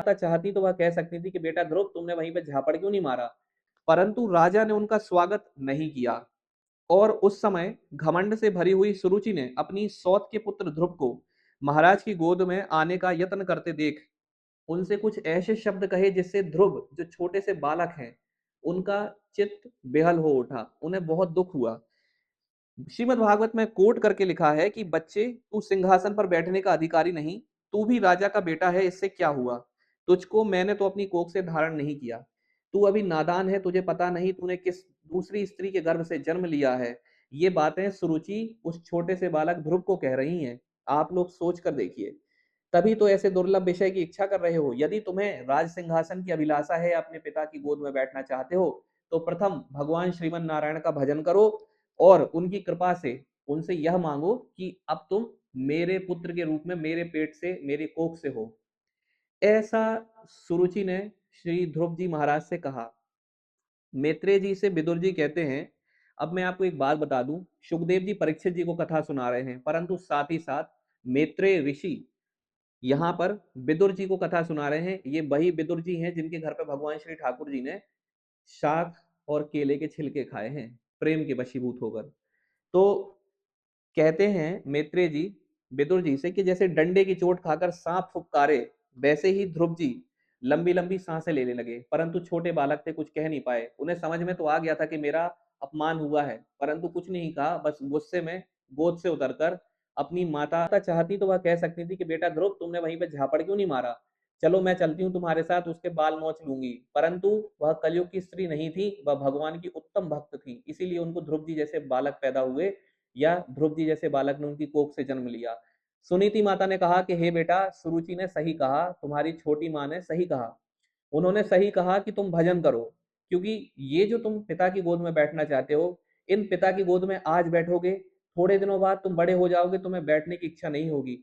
माता चाहती तो वह कह सकती थी कि बेटा ध्रुव, तुमने वहीं पे झापड़ क्यों नहीं मारा, परंतु राजा ने उनका स्वागत नहीं किया। और उस समय घमंड से भरी हुई सुरुचि ने अपनी सौत के पुत्र ध्रुव को महाराज की गोद में आने का यत्न करते देख उनसे कुछ ऐसे शब्द कहे जिससे ध्रुव, जो छोटे से बालक हैं, उनका चित्त बेहल हो उठा, उन्हें बहुत दुख हुआ। श्रीमद् भागवत में कोट करके लिखा है कि बच्चे, तू सिंहासन पर बैठने का अधिकारी नहीं, तू भी राजा का बेटा है, इससे क्या हुआ? तुझको मैंने तो अपनी कोख से धारण नहीं किया, तू अभी नादान है, तुझे पता नहीं तूने किस दूसरी स्त्री के गर्भ से जन्म लिया है। ये बातें सुरुचि उस छोटे से बालक ध्रुव को कह रही हैं। आप लोग सोच कर देखिए, तभी तो ऐसे दुर्लभ विषय की इच्छा कर रहे हो। यदि तुम्हें राज सिंहासन की अभिलाषा है, अपने पिता की गोद में बैठना चाहते हो, तो प्रथम भगवान श्रीमन नारायण का भजन करो और उनकी कृपा से उनसे यह मांगो कि अब तुम मेरे पुत्र के रूप में मेरे पेट से, मेरे कोख से हो। ऐसा सुरुचि ने श्री ध्रुव जी महाराज से कहा। मैत्रेय जी से विदुर जी कहते हैं, अब मैं आपको एक बात बता दूं, सुखदेव जी परीक्षित जी को कथा सुना रहे हैं, परंतु साथ ही साथ मैत्रेय ऋषि यहाँ पर विदुर जी को कथा सुना रहे हैं। ये वही विदुर जी हैं जिनके घर पे भगवान श्री ठाकुर जी ने शाक और केले के छिलके खाए हैं, प्रेम के वशीभूत होकर। तो कहते हैं मैत्रेय जी विदुर जी से कि जैसे डंडे की चोट खाकर सांप फुफकारे, वैसे ही ध्रुव जी लंबी लंबी सांसें लेने लगे, परंतु छोटे बालक थे, कुछ कह नहीं पाए। उन्हें समझ में तो आ गया था कि मेरा अपमान हुआ है, परंतु कुछ नहीं कहा, बस गुस्से में गोद से उतरकर अपनी माता चाहती तो वह कह सकती थी कि बेटा ध्रुव, तुमने वहीं पे झापड़ क्यों नहीं मारा, चलो मैं चलती हूँ तुम्हारे साथ, उसके बाल नोच लूंगी। परंतु वह कलयुग की स्त्री नहीं थी, वह भगवान की उत्तम भक्त थी, इसीलिए उनको ध्रुव जी जैसे बालक पैदा हुए, या ध्रुव जी जैसे बालक ने उनकी कोख से जन्म लिया। सुनीति माता ने कहा कि हे बेटा, सुरुचि ने सही कहा, तुम्हारी छोटी माँ ने सही कहा। उन्होंने सही कहा कि तुम भजन करो, क्योंकि ये जो तुम पिता की गोद में बैठना चाहते हो, इन पिता की गोद में आज बैठोगे, थोड़े दिनों बाद तुम बड़े हो जाओगे, तुम्हें बैठने की इच्छा नहीं होगी।